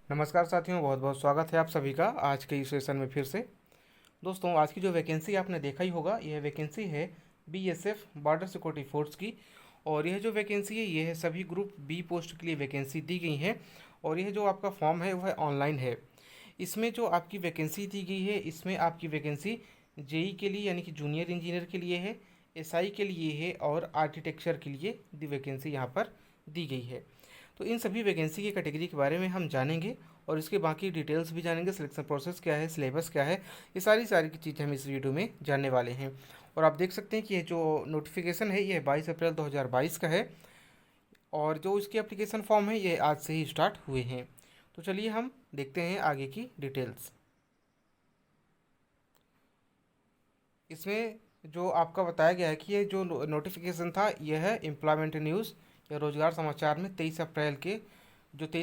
नमस्कार साथियों, बहुत बहुत स्वागत है आप सभी का आज के इस सेशन में फिर से। दोस्तों, आज की जो वैकेंसी आपने देखा ही होगा, यह वैकेंसी है बीएसएफ बॉर्डर सिक्योरिटी फोर्स की। और यह जो वैकेंसी है, यह सभी ग्रुप बी पोस्ट के लिए वैकेंसी दी गई है। और यह जो आपका फॉर्म है वह ऑनलाइन है। इसमें जो आपकी वैकेंसी दी गई है, इसमें आपकी वैकेंसी जेई के लिए यानी कि जूनियर इंजीनियर के लिए है, एसआई के लिए है और आर्किटेक्चर के लिए दी वैकेंसी यहाँ पर दी गई है। तो इन सभी वैकेंसी की कैटेगरी के बारे में हम जानेंगे और इसके बाकी डिटेल्स भी जानेंगे। सिलेक्शन प्रोसेस क्या है, सिलेबस क्या है, ये सारी की चीज़ें हम इस वीडियो में जानने वाले हैं। और आप देख सकते हैं कि ये जो नोटिफिकेशन है ये 22 अप्रैल 2022 का है। और जो इसके एप्लीकेशन फॉर्म है ये आज से ही स्टार्ट हुए हैं। तो चलिए हम देखते हैं आगे की डिटेल्स। इसमें जो आपका बताया गया है कि ये जो नोटिफिकेशन था यह है एम्प्लॉयमेंट न्यूज़ या रोजगार समाचार में 23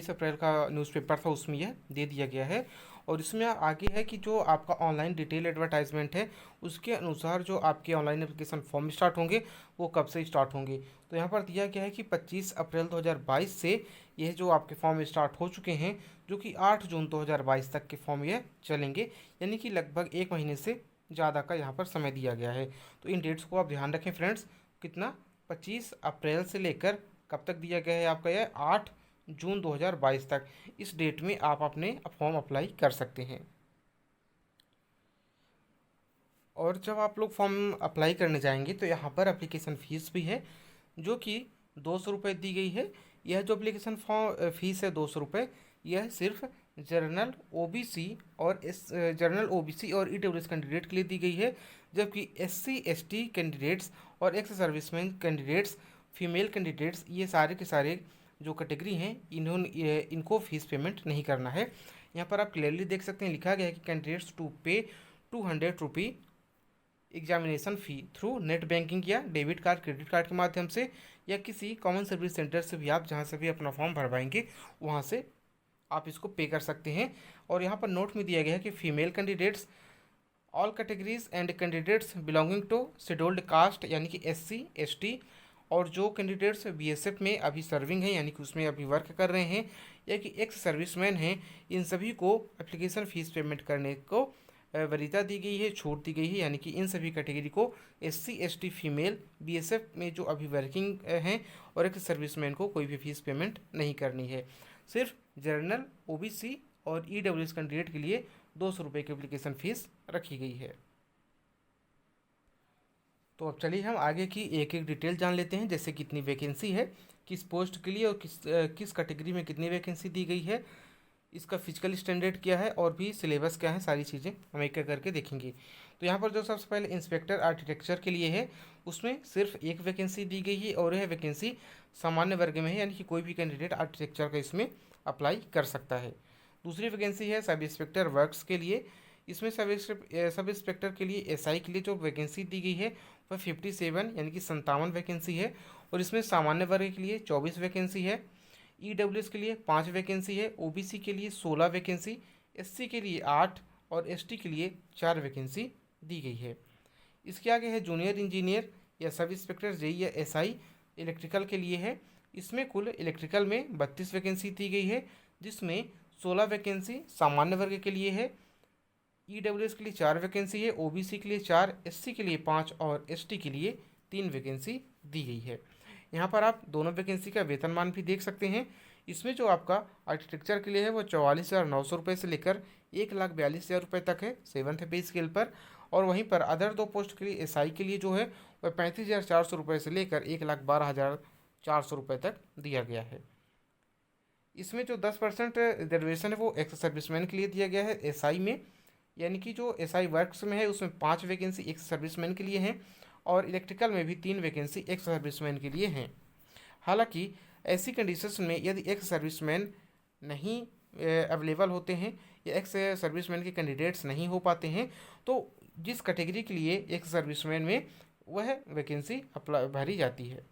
अप्रैल का न्यूज़पेपर था, उसमें यह दे दिया गया है। और इसमें आगे है कि जो आपका ऑनलाइन डिटेल एडवर्टाइजमेंट है उसके अनुसार जो आपके ऑनलाइन एप्लीकेशन फॉर्म स्टार्ट होंगे वो कब से स्टार्ट होंगे। तो यहाँ पर दिया गया है कि 25 अप्रैल 2022 से यह जो आपके फॉर्म स्टार्ट हो चुके हैं, जो कि 8 जून 2022 तक के फॉर्म यह चलेंगे, यानी कि लगभग एक महीने से ज़्यादा का यहाँ पर समय दिया गया है। तो इन डेट्स को आप ध्यान रखें फ्रेंड्स। कितना, 25 अप्रैल से लेकर कब तक दिया गया है आपका, यह 8 जून 2022 तक। इस डेट में आप अपने फॉर्म अप्लाई कर सकते हैं। और जब आप लोग फॉर्म अप्लाई करने जाएंगे तो यहाँ पर एप्लीकेशन फ़ीस भी है, जो कि 200 रुपये दी गई है। यह जो एप्लीकेशन फॉर्म फ़ीस है 200 रुपये, यह सिर्फ जनरल ओबीसी और ईडब्ल्यूएस कैंडिडेट के लिए दी गई है। जबकि एससी एसटी कैंडिडेट्स और ex serviceman candidates, female candidates, ये सारे के सारे जो कैटेगरी हैं इनको फीस पेमेंट नहीं करना है। यहाँ पर आप क्लियरली देख सकते हैं, लिखा गया है कि candidates to pay 200 rupee examination fee through net banking या डेबिट कार्ड क्रेडिट कार्ड के माध्यम से, या किसी कॉमन सर्विस सेंटर से भी आप जहाँ से भी अपना फॉर्म भरवाएंगे वहाँ से आप इसको पे कर सकते हैं। और यहाँ पर नोट में दिया गया है कि female candidates, all categories and candidates belonging to scheduled caste यानी कि एससी एसटी, और जो कैंडिडेट्स बीएसएफ में अभी सर्विंग हैं यानी कि उसमें अभी वर्क कर रहे हैं, या कि एक्स सर्विसमैन हैं, इन सभी को एप्लीकेशन फ़ीस पेमेंट करने को वरीयता दी गई है, छूट दी गई है। यानी कि इन सभी कैटेगरी को एससी एसटी फीमेल बीएसएफ में जो अभी वर्किंग हैं और एक्स सर्विसमैन को कोई भी फीस पेमेंट नहीं करनी है। सिर्फ जनरल ओबीसी और ईडब्ल्यूएस कैंडिडेट के लिए 200 रुपये की एप्लीकेशन फ़ीस रखी गई है। तो अब चलिए हम आगे की एक एक डिटेल जान लेते हैं, जैसे कितनी वैकेंसी है, किस पोस्ट के लिए और किस कैटेगरी में कितनी वैकेंसी दी गई है, इसका फिजिकल स्टैंडर्ड क्या है और भी सिलेबस क्या है, सारी चीज़ें हम एक एक करके देखेंगे। तो यहाँ पर जो सबसे पहले इंस्पेक्टर आर्किटेक्चर के लिए है, उसमें सिर्फ एक वैकेंसी दी गई है और यह वैकेंसी सामान्य वर्ग में है, यानी कि कोई भी कैंडिडेट आर्किटेक्चर का इसमें अप्लाई कर सकता है। दूसरी वैकेंसी है सब इंस्पेक्टर वर्क्स के लिए। इसमें सब इंस्पेक्टर के लिए एसआई के लिए जो वैकेंसी दी गई है वह 57 यानी कि 57 वैकेंसी है। और इसमें सामान्य वर्ग के लिए 24 वैकेंसी है, ईडब्ल्यूएस के लिए 5 वैकेंसी है, ओबीसी के लिए 16 वैकेंसी, एससी के लिए 8 और एसटी के लिए 4 वैकेंसी दी गई है। इसके आगे है जूनियर इंजीनियर या सब इंस्पेक्टर जेई या एसआई इलेक्ट्रिकल के लिए है। इसमें कुल इलेक्ट्रिकल में 32 वैकेंसी दी गई है, जिसमें 16 वैकेंसी सामान्य वर्ग के लिए है, ईडब्ल्यूएस के लिए 4 वैकेंसी है, ओबीसी के लिए 4, एससी के लिए 5 और एसटी के लिए 3 वैकेंसी दी गई है। यहाँ पर आप दोनों वैकेंसी का वेतनमान भी देख सकते हैं। इसमें जो आपका आर्किटेक्चर के लिए है वो 44,900 रुपये से लेकर 1,42,000 रुपये तक है 7th पे स्केल पर। और वहीं पर अदर दो पोस्ट के लिए एसआई के लिए जो है वह 35,400 रुपये से लेकर 1,12,400 रुपये तक दिया गया है। इसमें जो 10% रिजर्वेशन है वो एक्स सर्विसमैन के लिए दिया गया है एसआई में, यानी कि जो एसआई वर्क्स में है उसमें 5 वैकेंसी एक्स सर्विसमैन के लिए हैं और इलेक्ट्रिकल में भी 3 वैकेंसी एक्स सर्विसमैन के लिए हैं। हालांकि ऐसी कंडीशंस में यदि एक्स सर्विसमैन नहीं अवेलेबल होते हैं या एक्स सर्विसमैन के कैंडिडेट्स नहीं हो पाते हैं, तो जिस कैटेगरी के लिए एक्स सर्विसमैन में वह वैकेंसी अप्लाई भरी जाती है।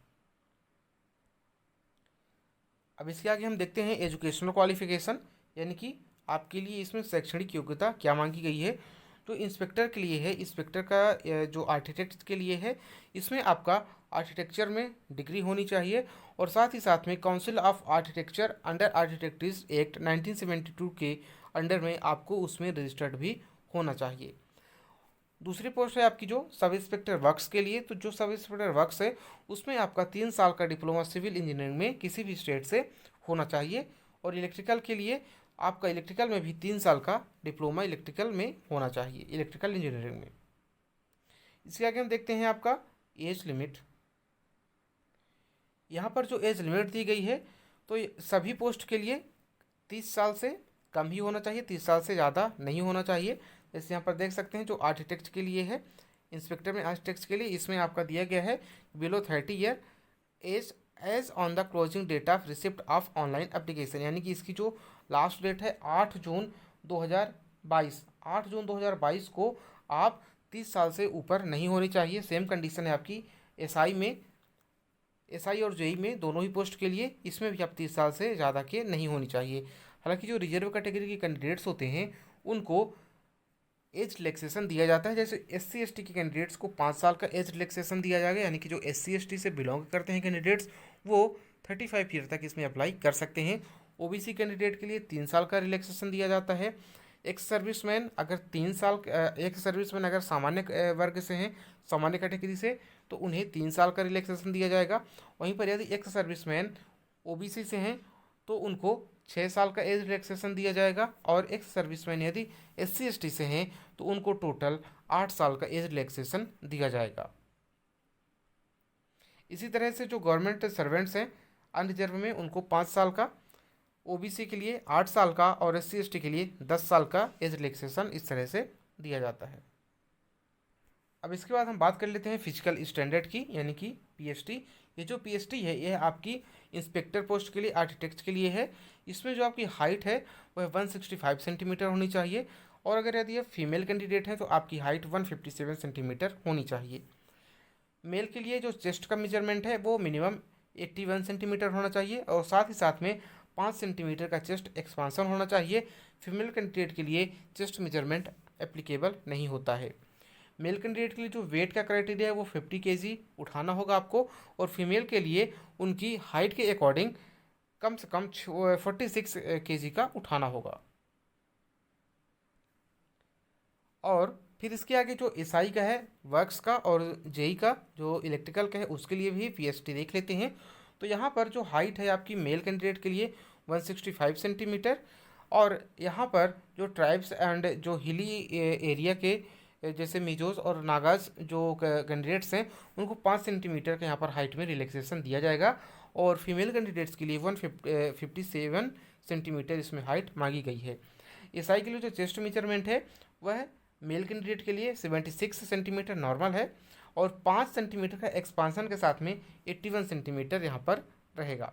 अब इसके आगे हम देखते हैं एजुकेशनल क्वालिफिकेशन, यानी कि आपके लिए इसमें शैक्षणिक योग्यता क्या मांगी गई है। तो इंस्पेक्टर के लिए है, इंस्पेक्टर का जो आर्किटेक्ट के लिए है, इसमें आपका आर्किटेक्चर में डिग्री होनी चाहिए और साथ ही साथ में council of architecture under architectures act 1972 के अंडर में आपको उसमें रजिस्टर्ड भी होना चाहिए। दूसरी पोस्ट है आपकी जो सब इंस्पेक्टर वर्क्स के लिए। तो जो सब इंस्पेक्टर वर्क्स है उसमें आपका 3 साल का डिप्लोमा सिविल इंजीनियरिंग में किसी भी स्टेट से होना चाहिए। और इलेक्ट्रिकल के लिए आपका इलेक्ट्रिकल में भी 3 साल का डिप्लोमा इलेक्ट्रिकल में होना चाहिए, इलेक्ट्रिकल इंजीनियरिंग में। इसके आगे हम देखते हैं आपका एज लिमिट। यहाँ पर जो एज लिमिट दी गई है तो सभी पोस्ट के लिए 30 साल से कम ही होना चाहिए, 30 साल से ज़्यादा नहीं होना चाहिए। जैसे यहाँ पर देख सकते हैं जो आर्किटेक्ट के लिए है, इंस्पेक्टर में आर्किटेक्ट के लिए इसमें आपका दिया गया है below 30 year age age on the closing date of receipt of online application, यानी कि इसकी जो लास्ट डेट है 8 जून 2022, 8 जून 2022 को आप 30 साल से ऊपर नहीं होनी चाहिए। सेम कंडीशन है आपकी एसआई में, एसआई और जेई में दोनों ही पोस्ट के लिए, इसमें भी आप 30 साल से ज़्यादा के नहीं होनी चाहिए। हालांकि जो रिजर्व कैटेगरी के कैंडिडेट्स होते हैं उनको एज रिलैक्सेशन दिया जाता है। जैसे SC ST के कैंडिडेट्स को 5 साल का एज रिलैक्सेशन दिया जाएगा, यानी कि जो SC ST से बिलोंग करते हैं कैंडिडेट्स वो 35 ईयर तक इसमें अप्लाई कर सकते हैं। OBC कैंडिडेट के लिए 3 साल का रिलैक्सेशन दिया जाता है। एक्स सर्विसमैन अगर 3 साल, एक सर्विसमैन अगर सामान्य वर्ग से हैं, सामान्य कैटेगरी से, तो उन्हें 3 साल का रिलैक्सेशन दिया जाएगा। वहीं पर यदि एक्स सर्विसमैन OBC से हैं तो उनको 6 साल का एज रिलैक्सेशन दिया जाएगा। और एक्स सर्विसमैन यदि SC ST से हैं तो उनको टोटल 8 साल का एज रिलैक्सेशन दिया जाएगा। इसी तरह से जो गवर्नमेंट सर्वेंट्स हैं अनरिजर्व में उनको 5 साल का, OBC के लिए 8 साल का और SC ST के लिए 10 साल का एज रिलैक्सेशन इस तरह से दिया जाता है। अब इसके बाद हम बात कर लेते हैं फिजिकल स्टैंडर्ड की, यानी कि PST। ये जो PST है ये आपकी इंस्पेक्टर पोस्ट के लिए, आर्किटेक्ट के लिए है। इसमें जो आपकी हाइट है वह 165 सेंटीमीटर होनी चाहिए और अगर यदि आप फीमेल कैंडिडेट हैं तो आपकी हाइट 157 सेंटीमीटर होनी चाहिए। मेल के लिए जो चेस्ट का मेजरमेंट है वो मिनिमम 81 सेंटीमीटर होना चाहिए और साथ ही साथ में 5 सेंटीमीटर का चेस्ट एक्सपांसन होना चाहिए। फीमेल कैंडिडेट के लिए चेस्ट मेजरमेंट एप्लीकेबल नहीं होता है। मेल कैंडिडेट के लिए जो वेट का क्राइटेरिया है वो 50 kg उठाना होगा आपको और फीमेल के लिए उनकी हाइट के अकॉर्डिंग कम से कम 46 kg का उठाना होगा। और फिर इसके आगे जो एसआई का है वर्क्स का और जेई का जो इलेक्ट्रिकल का है उसके लिए भी PST देख लेते हैं। तो यहाँ पर जो हाइट है आपकी मेल कैंडिडेट के लिए 165 सेंटीमीटर और यहाँ पर जो ट्राइब्स एंड जो हिली एरिया के जैसे मिजोज और नागाज जो कैंडिडेट्स हैं उनको 5 सेंटीमीटर का यहाँ पर हाइट में रिलैक्सेशन दिया जाएगा और फीमेल कैंडिडेट्स के लिए 157 सेंटीमीटर इसमें हाइट मांगी गई है। एसआई के लिए जो चेस्ट मेजरमेंट है वह मेल कैंडिडेट के लिए 76 सेंटीमीटर नॉर्मल है और 5 सेंटीमीटर का एक्सपांसन के साथ में 81 सेंटीमीटर यहाँ पर रहेगा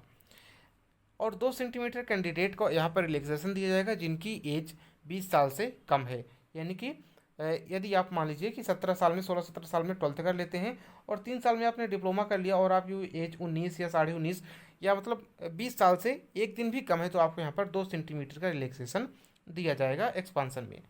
और 2 सेंटीमीटर कैंडिडेट को यहाँ पर रिलैक्सेशन दिया जाएगा जिनकी एज 20 साल से कम है। यानी कि यदि आप मान लीजिए कि 17 साल में 16-17 साल में 12th कर लेते हैं और 3 साल में आपने डिप्लोमा कर लिया और आपकी एज 19 या 19.5 या मतलब 20 साल से एक दिन भी कम है तो आपको यहाँ पर 2 सेंटीमीटर का रिलैक्सेशन दिया जाएगा एक्सपांसन में।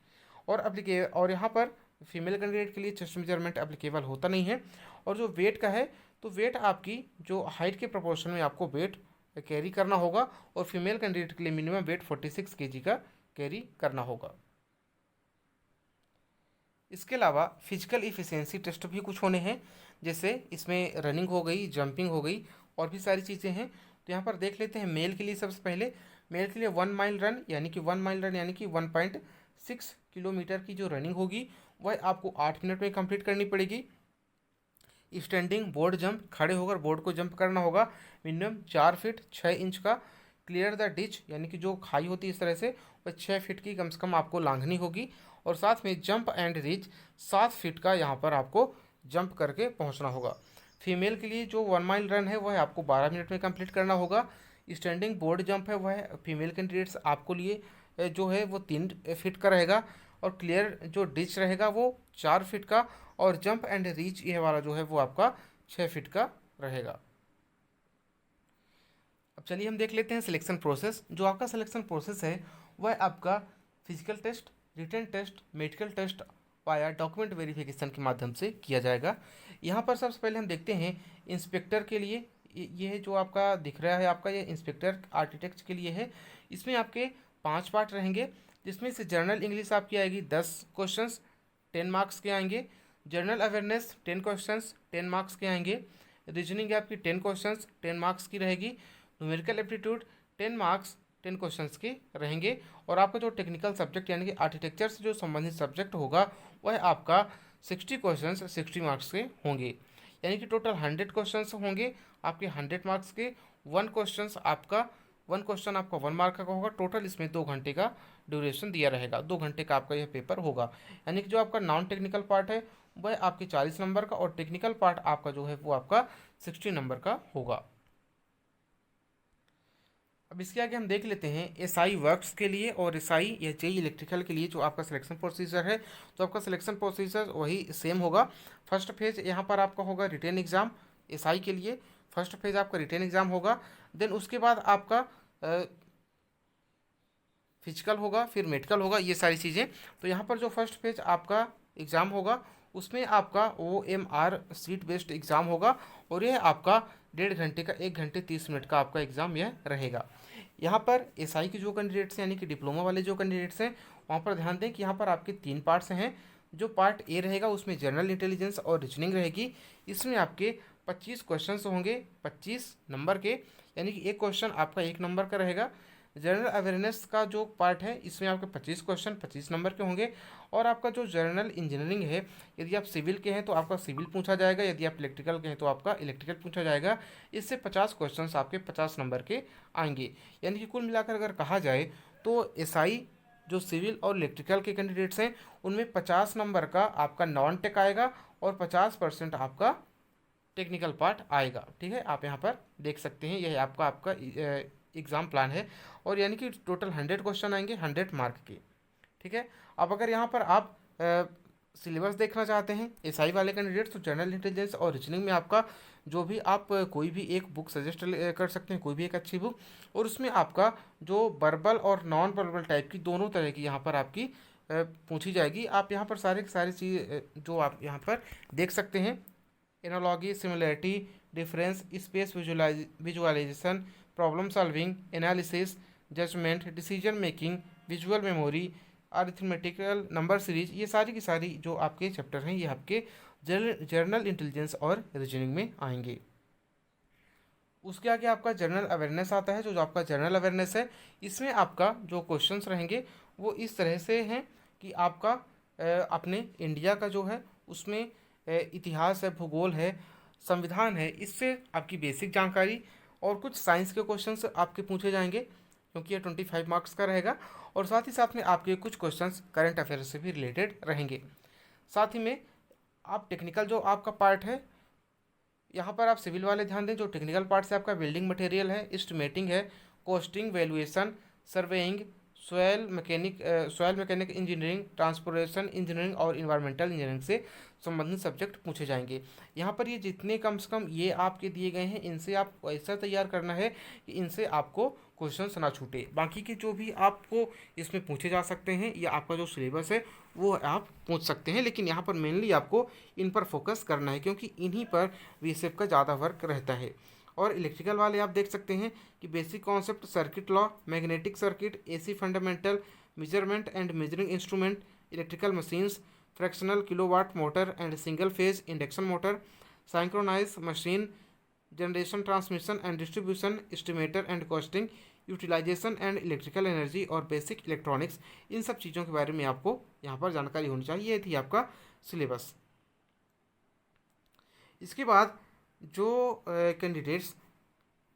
और यहाँ पर फीमेल कैंडिडेट के लिए चेस्ट मेजरमेंट एप्लीकेबल होता नहीं है। और जो वेट का है तो वेट आपकी जो हाइट के प्रोपोर्शन में आपको वेट कैरी करना होगा और फीमेल कैंडिडेट के लिए मिनिमम वेट 46 kg का कैरी करना होगा। इसके अलावा फिजिकल इफिशियंसी टेस्ट भी कुछ होने हैं, जैसे इसमें रनिंग हो गई, जंपिंग हो गई और भी सारी चीज़ें हैं। तो यहाँ पर देख लेते हैं मेल के लिए। सबसे पहले मेल के लिए 1 माइल रन यानी कि 1.6 किलोमीटर की जो रनिंग होगी वह आपको 8 मिनट में कंप्लीट करनी पड़ेगी। स्टैंडिंग बोर्ड जंप, खड़े होकर बोर्ड को जंप करना होगा मिनिमम 4 फीट 6 इंच का। क्लियर द डिच यानी कि जो खाई होती है इस तरह से वह 6 फीट की कम से कम आपको लांघनी होगी और साथ में जंप एंड रीच 7 फीट का यहाँ पर आपको जंप करके पहुँचना होगा। फीमेल के लिए जो 1 माइल रन है वह आपको 12 मिनट में कंप्लीट करना होगा। स्टैंडिंग बोर्ड जंप है वह फीमेल कैंडिडेट्स आपको लिए जो है वो 3 फीट का रहेगा और क्लियर जो डिच रहेगा वो 4 फीट का और जंप एंड रीच ये वाला जो है वो आपका 6 फीट का रहेगा। अब चलिए हम देख लेते हैं सिलेक्शन प्रोसेस। जो आपका सिलेक्शन प्रोसेस है वह आपका physical test, written test, medical test via document verification के माध्यम से किया जाएगा। यहाँ पर सबसे पहले हम देखते हैं इंस्पेक्टर के लिए, ये जो आपका दिख रहा है आपका ये इंस्पेक्टर आर्किटेक्ट के लिए है। इसमें आपके 5 पार्ट रहेंगे, जिसमें से जनरल इंग्लिश आपकी आएगी 10 क्वेश्चंस 10 मार्क्स के आएंगे। जनरल अवेयरनेस 10 क्वेश्चंस 10 मार्क्स के आएंगे। रीजनिंग आपकी 10 क्वेश्चंस 10 मार्क्स की रहेगी। न्यूमेरिकल एप्टीट्यूड 10 मार्क्स 10 क्वेश्चंस के रहेंगे। और आपका जो टेक्निकल सब्जेक्ट यानी कि आर्किटेक्चर से जो संबंधित सब्जेक्ट होगा वह आपका 60 क्वेश्चंस 60 मार्क्स के होंगे, यानी कि टोटल 100 क्वेश्चंस होंगे आपके 100 मार्क्स के। 1 क्वेश्चन आपका 1 मार्क का होगा। टोटल इसमें 2 घंटे का ड्यूरेशन दिया रहेगा, 2 घंटे का आपका यह पेपर होगा। यानी कि जो आपका नॉन टेक्निकल पार्ट है वह आपके 40 नंबर का, और टेक्निकल पार्ट आपका जो है वो आपका 60 नंबर का होगा। अब इसके आगे हम देख लेते हैं एसआई वर्क्स के लिए और एसआई या जेई इलेक्ट्रिकल के लिए जो आपका सिलेक्शन प्रोसीजर है। तो आपका सिलेक्शन प्रोसीजर वही सेम होगा। फर्स्ट फेज यहाँ पर आपका होगा रिटेन एग्जाम। एसआई के लिए फर्स्ट फेज आपका रिटेन एग्जाम होगा। देन उसके बाद आपका फिजिकल होगा, फिर मेडिकल होगा, ये सारी चीज़ें। तो यहाँ पर जो फर्स्ट फेज आपका एग्ज़ाम होगा उसमें आपका OMR सीट बेस्ड एग्ज़ाम होगा, और यह आपका 1.5 घंटे का 1 घंटे 30 मिनट का आपका एग्ज़ाम यह रहेगा। यहाँ पर एसआई के जो कैंडिडेट्स हैं यानी कि डिप्लोमा वाले जो कैंडिडेट्स हैं वहाँ पर ध्यान दें कि यहाँ पर आपके 3 पार्ट्स हैं। जो पार्ट ए रहेगा उसमें जनरल इंटेलिजेंस और रीजनिंग रहेगी। इसमें आपके 25 क्वेश्चंस होंगे 25 नंबर के, यानी कि एक क्वेश्चन आपका 1 नंबर का रहेगा। जनरल अवेयरनेस का जो पार्ट है इसमें आपके 25 क्वेश्चन 25 नंबर के होंगे। और आपका जो जनरल इंजीनियरिंग है, यदि आप सिविल के हैं तो आपका सिविल पूछा जाएगा, यदि आप इलेक्ट्रिकल के हैं तो आपका इलेक्ट्रिकल पूछा जाएगा। इससे 50 क्वेश्चंस आपके 50 नंबर के आएंगे। यानी कि कुल मिलाकर अगर कहा जाए तो एसआई जो सिविल और इलेक्ट्रिकल के कैंडिडेट्स हैं उनमें 50 नंबर का आपका नॉन टेक आएगा और 50% आपका टेक्निकल पार्ट आएगा। ठीक है, आप यहाँ पर देख सकते हैं यह आपका एग्ज़ाम प्लान है। और यानी कि टोटल 100 क्वेश्चन आएंगे 100 मार्क के। ठीक है, अब अगर यहाँ पर आप सिलेबस देखना चाहते हैं एसआई वाले कैंडिडेट्स तो जनरल इंटेलिजेंस और रीजनिंग में आपका जो भी आप कोई भी एक बुक सजेस्ट कर सकते हैं, कोई भी एक अच्छी बुक। और उसमें आपका जो वर्बल और नॉन वर्बल टाइप की दोनों तरह की यहाँ पर आपकी पूछी जाएगी। आप यहाँ पर सारी चीज़ जो आप यहाँ पर देख सकते हैं, analogy, similarity, difference, space visualisation, problem solving, analysis, judgement, decision making, visual memory, arithmetical, number series, ये सारी की सारी जो आपके चैप्टर हैं ये आपके जर्नल इंटेलिजेंस और रीजनिंग में आएंगे। उसके आगे आपका जनरल अवेयरनेस आता है। जो आपका जनरल अवेयरनेस है इसमें आपका जो क्वेश्चंस रहेंगे वो इस तरह से हैं कि आपका अपने इंडिया का जो है उसमें इतिहास है, भूगोल है, संविधान है, इससे आपकी बेसिक जानकारी और कुछ साइंस के क्वेश्चंस आपके पूछे जाएंगे क्योंकि ये 25 मार्क्स का रहेगा। और साथ ही साथ में आपके कुछ क्वेश्चंस करंट अफेयर से भी रिलेटेड रहेंगे। साथ ही में आप टेक्निकल जो आपका पार्ट है यहाँ पर आप सिविल वाले ध्यान दें, जो टेक्निकल पार्ट से आपका बिल्डिंग मटेरियल है, एस्टिमेटिंग है, costing, valuation, surveying, soil mechanic engineering, transportation engineering और इन्वायरमेंटल इंजीनियरिंग से संबंधित सब्जेक्ट पूछे जाएंगे। यहाँ पर ये जितने कम से कम ये आपके दिए गए हैं इनसे आपको ऐसा तैयार करना है कि इनसे आपको क्वेश्चंस ना छूटे। बाकी के जो भी आपको इसमें पूछे जा सकते हैं या आपका जो सिलेबस है वो आप पूछ सकते हैं, लेकिन यहाँ पर मेनली आपको इन पर फोकस करना है क्योंकि इन्हीं पर बीएसएफ का ज़्यादा वर्क रहता है। और इलेक्ट्रिकल वाले आप देख सकते हैं कि basic concept, circuit law, magnetic circuit, AC fundamental, measurement and measuring instrument, electrical machines, fractional kilowatt motor and single phase induction motor, synchronise machine, generation, transmission and distribution, estimator and costing, utilisation and electrical energy और basic electronics, इन सब चीज़ों के बारे में आपको यहाँ पर जानकारी होनी चाहिए। ये थी आपका सिलेबस। इसके बाद जो कैंडिडेट्स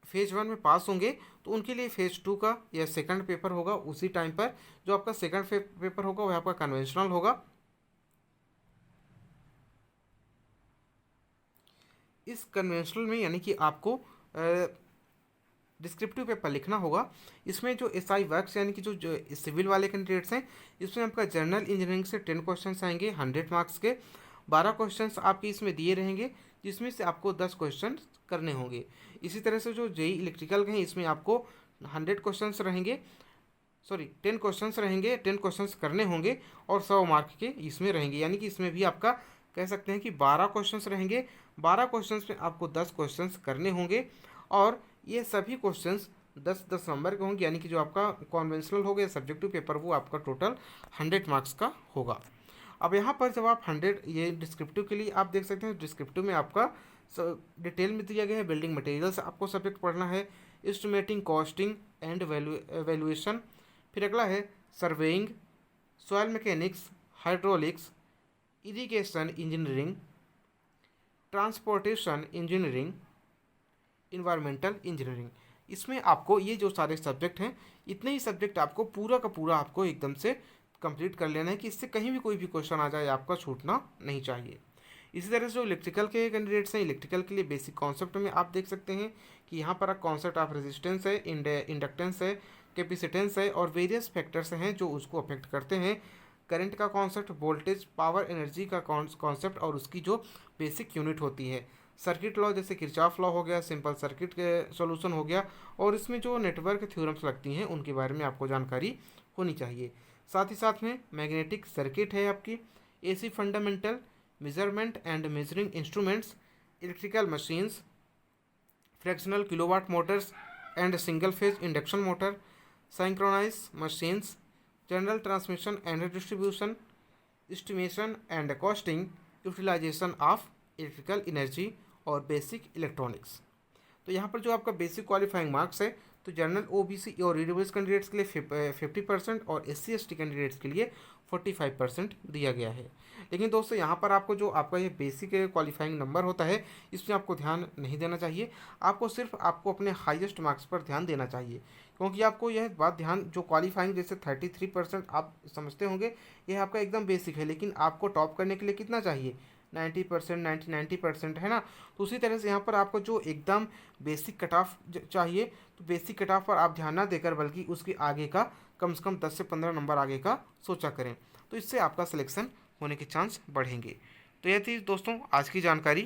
फेज़ 1 में पास होंगे तो उनके लिए फेज़ 2 का या सेकंड पेपर होगा उसी टाइम पर। जो आपका सेकंड पेपर होगा वह आपका कन्वेंशनल होगा। इस कन्वेंशनल में यानी कि आपको डिस्क्रिप्टिव पेपर लिखना होगा। इसमें जो एसआई वर्क्स यानी कि जो सिविल वाले कैंडिडेट्स हैं इसमें आपका जनरल इंजीनियरिंग से 10 क्वेश्चंस आएंगे 100 मार्क्स के। 12 क्वेश्चंस आपके इसमें दिए रहेंगे जिसमें से आपको 10 क्वेश्चन करने होंगे। इसी तरह से जो जेई इलेक्ट्रिकल के हैं इसमें आपको 100 क्वेश्चंस रहेंगे सॉरी 10 क्वेश्चंस रहेंगे, 10 क्वेश्चंस करने होंगे और 100 मार्क के इसमें रहेंगे, यानी कि इसमें भी आपका कह सकते हैं कि 12 क्वेश्चंस रहेंगे। 12 क्वेश्चंस में आपको 10 क्वेश्चंस करने होंगे और ये सभी क्वेश्चंस 10-10 नंबर के होंगे, यानी कि जो आपका कॉन्वेंशनल हो गया सब्जेक्टिव पेपर वो आपका टोटल 100 मार्क्स का होगा। अब यहाँ पर जब आप 100, ये डिस्क्रिप्टिव के लिए आप देख सकते हैं, डिस्क्रिप्टिव में आपका डिटेल में दिया गया है। बिल्डिंग मटेरियल्स आपको सब्जेक्ट पढ़ना है, एस्टिमेटिंग, कॉस्टिंग एंड वैल्यूएशन। फिर अगला है surveying, soil mechanics, hydraulics, irrigation engineering, transportation engineering, environmental engineering. इसमें आपको ये जो सारे सब्जेक्ट हैं, इतने ही सब्जेक्ट आपको पूरा का पूरा आपको एकदम से कंप्लीट कर लेना है कि इससे कहीं भी कोई भी क्वेश्चन आ जाए आपका छूटना नहीं चाहिए। इसी तरह से जो इलेक्ट्रिकल के कैंडिडेट्स हैं, इलेक्ट्रिकल के लिए बेसिक कॉन्सेप्ट में आप देख सकते हैं कि यहाँ पर कॉन्सेप्ट ऑफ रेजिस्टेंस है, इंडक्टेंस है, कैपेसिटेंस है और वेरियस फैक्टर्स हैं जो उसको अफेक्ट करते हैं। करंट का कॉन्सेप्ट, वोल्टेज, पावर, एनर्जी का कॉन्सेप्ट और उसकी जो बेसिक यूनिट होती है। सर्किट लॉ जैसे किरचॉफ लॉ हो गया, सिंपल सर्किट के सॉल्यूशन हो गया और इसमें जो नेटवर्क थ्योरम्स लगती हैं उनके बारे में आपको जानकारी होनी चाहिए। साथ ही साथ में मैग्नेटिक सर्किट है आपकी, AC fundamental, measurement and measuring instruments, electrical machines, fractional kilowatt motors and single phase induction motor, synchronise machines, general transmission and distribution, estimation and costing, utilisation of electrical energy और basic electronics. तो यहाँ पर जो आपका basic qualifying marks है, तो general OBC और EWS candidates के लिए 50% और एससी एसटी कैंडिडेट्स के लिए 45% दिया गया है। लेकिन दोस्तों यहाँ पर आपको जो आपका ये बेसिक क्वालिफाइंग नंबर होता है, इसमें आपको ध्यान नहीं देना चाहिए। आपको सिर्फ आपको अपने हाईएस्ट मार्क्स पर ध्यान देना चाहिए, क्योंकि आपको यह बात ध्यान, जो क्वालिफाइंग जैसे 33% आप समझते होंगे, यह आपका एकदम बेसिक है, लेकिन आपको टॉप करने के लिए कितना चाहिए? 90%, 90% है ना। तो उसी तरह से यहाँ पर आपको जो एकदम बेसिक कट ऑफ चाहिए, तो बेसिक कट ऑफ पर आप ध्यान ना देकर बल्कि उसके आगे का कम से कम 10 से 15 नंबर आगे का सोचा करें, तो इससे आपका सिलेक्शन होने के चांस बढ़ेंगे। तो यह थी दोस्तों आज की जानकारी।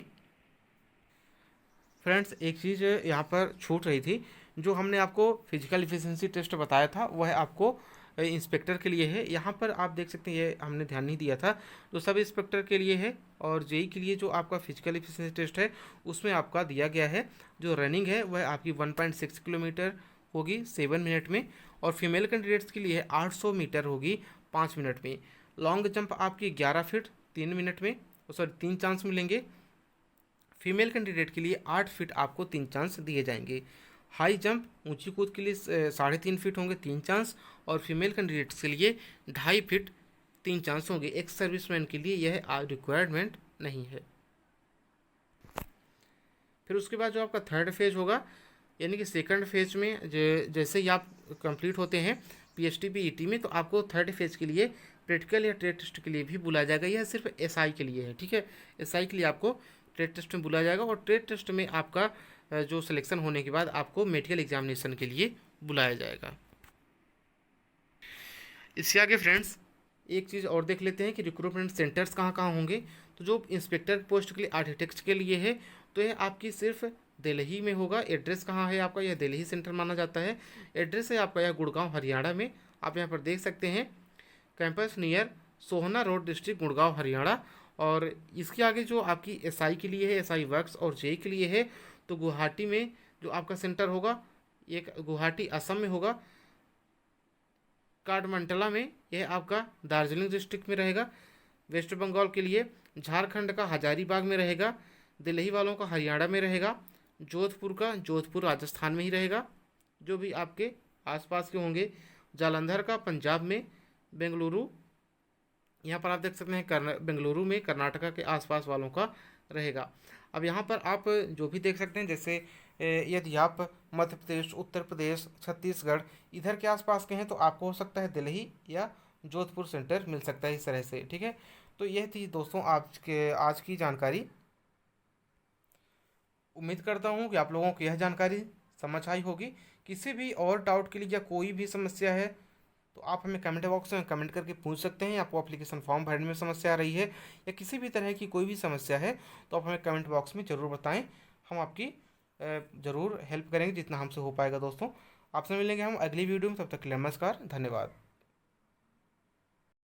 फ्रेंड्स, एक चीज़ यहाँ पर छूट रही थी, जो हमने आपको फिजिकल एफिशिएंसी टेस्ट बताया था वह आपको इंस्पेक्टर के लिए है। यहाँ पर आप देख सकते हैं, ये हमने ध्यान नहीं दिया था, जो सब इंस्पेक्टर के लिए है और जेई के लिए जो आपका फिजिकल एफिशिएंसी टेस्ट है उसमें आपका दिया गया है जो रनिंग है वह आपकी 1.6 किलोमीटर होगी 7 मिनट में, और फीमेल कैंडिडेट्स के लिए 800 मीटर होगी 5 मिनट में। लॉन्ग जंप आपकी 11 फीट 3 मिनट में, सॉरी 3 चांस मिलेंगे। फीमेल कैंडिडेट के लिए 8 फीट आपको 3 चांस दिए जाएंगे। हाई जंप ऊंची कूद के लिए 3.5 फीट होंगे 3 चांस, और फीमेल कैंडिडेट्स के लिए 2.5 फीट 3 चांस होंगे। एक सर्विसमैन के लिए यह रिक्वायरमेंट नहीं है। फिर उसके बाद जो आपका थर्ड फेज होगा, यानी कि सेकंड फेज में जैसे ही आप कंप्लीट होते हैं पीएचटी बीईटी में, तो आपको थर्ड फेज के लिए प्रैक्टिकल या ट्रेड टेस्ट के लिए भी बुलाया जाएगा। यह सिर्फ एसआई के लिए है, ठीक है। एसआई के लिए आपको ट्रेड टेस्ट में बुलाया जाएगा, और ट्रेड टेस्ट में आपका जो सिलेक्शन होने के बाद आपको मेडिकल एग्जामिनेशन के लिए बुलाया जाएगा। इसके आगे फ्रेंड्स एक चीज़ और देख लेते हैं कि रिक्रूटमेंट सेंटर्स कहाँ कहाँ होंगे। तो जो इंस्पेक्टर पोस्ट के लिए आर्किटेक्ट के लिए है, तो यह आपकी सिर्फ दिल्ली में होगा। एड्रेस कहाँ है आपका? यह दिल्ली सेंटर माना जाता है। एड्रेस है आपका यह गुड़गांव हरियाणा में। आप यहाँ पर देख सकते हैं कैंपस नियर सोहना रोड, डिस्ट्रिक्ट गुड़गांव हरियाणा। और इसके आगे जो आपकी एसआई के लिए है, एसआई वर्क्स और जेई के लिए है, तो गुवाहाटी में जो आपका सेंटर होगा, एक गुवाहाटी असम में होगा, काठमांडला में यह आपका दार्जिलिंग डिस्ट्रिक्ट में रहेगा। वेस्ट बंगाल के लिए झारखंड का हजारीबाग में रहेगा, दिल्ली वालों का हरियाणा में रहेगा, जोधपुर का जोधपुर राजस्थान में ही रहेगा, जो भी आपके आसपास के होंगे। जालंधर का पंजाब में, बेंगलुरु यहाँ पर आप देख सकते हैं बेंगलुरु में कर्नाटका के आसपास वालों का रहेगा। अब यहाँ पर आप जो भी देख सकते हैं, जैसे यदि आप मध्य प्रदेश, उत्तर प्रदेश, छत्तीसगढ़ इधर के आसपास के हैं, तो आपको हो सकता है दिल्ली या जोधपुर सेंटर मिल सकता है इस तरह से, ठीक है। तो यह थी दोस्तों आज की जानकारी। उम्मीद करता हूँ कि आप लोगों को यह जानकारी समझ आई होगी। किसी भी और डाउट के लिए या कोई भी समस्या है तो आप हमें कमेंट बॉक्स में कमेंट करके पूछ सकते हैं। आपको एप्लीकेशन फॉर्म भरने में समस्या आ रही है या किसी भी तरह की कोई भी समस्या है, तो आप हमें कमेंट बॉक्स में ज़रूर बताएं। हम आपकी ज़रूर हेल्प करेंगे जितना हमसे हो पाएगा दोस्तों। आपसे मिलेंगे हम अगली वीडियो में, तब तक के लिए नमस्कार, धन्यवाद।